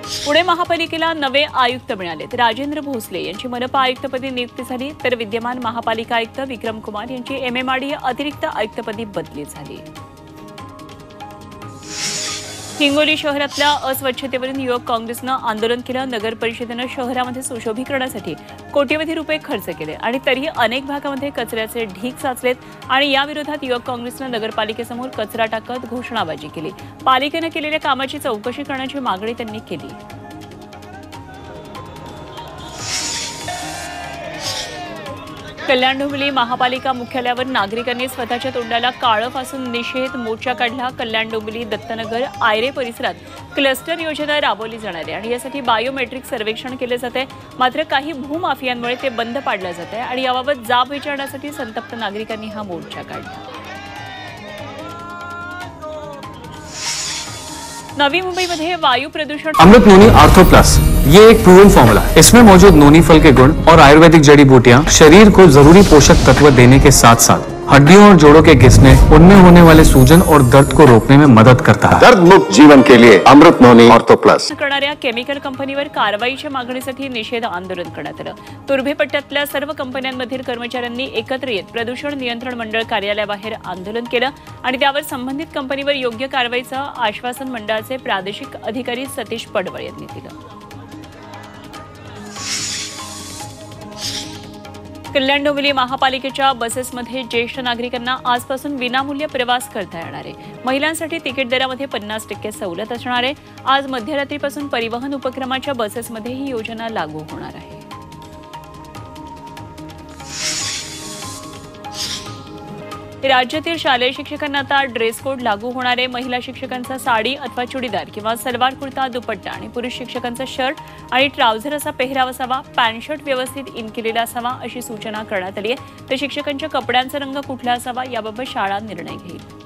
पुणे महापालिकेला नवे आयुक्त मिळालेत। राजेंद्र भोसले यांची मनपा आयुक्तपदी नियुक्ती झाली, तर विद्यमान महापालिका आयुक्त विक्रम कुमार यांची एमएमआरडीए अतिरिक्त आयुक्तपदी बदली झाली। हिंगोली शहरातल्या अस्वच्छतेवरून युवक काँग्रेसनं आंदोलन केलं। नगर परिषदेनं शहरामध्ये सुशोभीकरणासाठी कोट्यवधी रुपये खर्च केले आणि तरीही अनेक भागामध्ये कचऱ्याचे ढीग साचलेत आणि या विरोधात युवक काँग्रेसनं नगरपालिकेसमोर कचरा टाकत घोषणाबाजी केली। पालिकेनं केलेल्या कामाची चौकशी करण्याची मागणी त्यांनी केली। कल्याण डोंबिवली महापालिका मुख्यालयावर नागरिकांनी स्वतःच्या तोंडाला काळं फासून निषेध मोर्चा काढला। कल्याण डोंबिवली दत्तनगर आयरे परिसरात क्लस्टर योजना राबवली जाणार आहे आणि यासाठी बायोमेट्रिक सर्वेक्षण केले जाते, मात्र काही भूमाफियांमुळे ते बंद पाडलं जात आहे आणि याबाबत जाब विचारण्यासाठी संतप्त नागरिकांनी हा मोर्चा काढला। नवी मुंबई में वायु प्रदूषण। अमृत नोनी आर्थो प्लस ये एक प्रूवन फॉर्मूला है। इसमें मौजूद नोनी फल के गुण और आयुर्वेदिक जड़ी बूटियां शरीर को जरूरी पोषक तत्व देने के साथ साथ हड्डियों और जोड़ों के घिसने, उनमें होने वाले सूजन और दर्द को रोकने में मदद करता है। दर्द मुक्त जीवन के लिए अमृत नोनी आर्थो प्लस। करणाऱ्या केमिकल कंपनीवर कारवाईच्या मागणीसाठी निषेध आंदोलन करण्यात आलं। तुर्भे पट्ट्यातल्या सर्व कंपन्यांमधील कर्मचाऱ्यांनी एकत्र येत प्रदूषण नियंत्रण मंडळ कार्यालयाबाहेर आंदोलन केलं आणि त्यावर संबंधित कंपनीवर योग्य कारवाईचं आश्वासन मंडळाचे प्रादेशिक अधिकारी सतीश पडवळ यांनी दिलं। कल्याण डोंबिवली महापालिकेच्या बसेसमध्ये ज्येष्ठ नागरिकांना आजपासून विनामूल्य प्रवास करता येणार आहे। महिलांसाठी तिकीट दरामध्ये 50% सवलत असणार आहे। आज मध्यरात्रीपासून परिवहन उपक्रमाच्या बसेसमध्ये ही योजना लागू होणार आहे। राज्यातील शालेय शिक्षकांना आता ड्रेस कोड लागू होणार आहे। महिला शिक्षकांचा साडी अथवा चुडीदार किंवा सलवार कुर्ता दुपट्टा आणि पुरुष शिक्षकांचा शर्ट आणि ट्राउझर असा पेहराव असावा। पॅन्ट शर्ट व्यवस्थित इन केलेला असावा अशी सूचना करण्यात आली आहे। तर शिक्षकांच्या कपड्यांचा रंग कुठला असावा याबाबत शाळा निर्णय घेईल।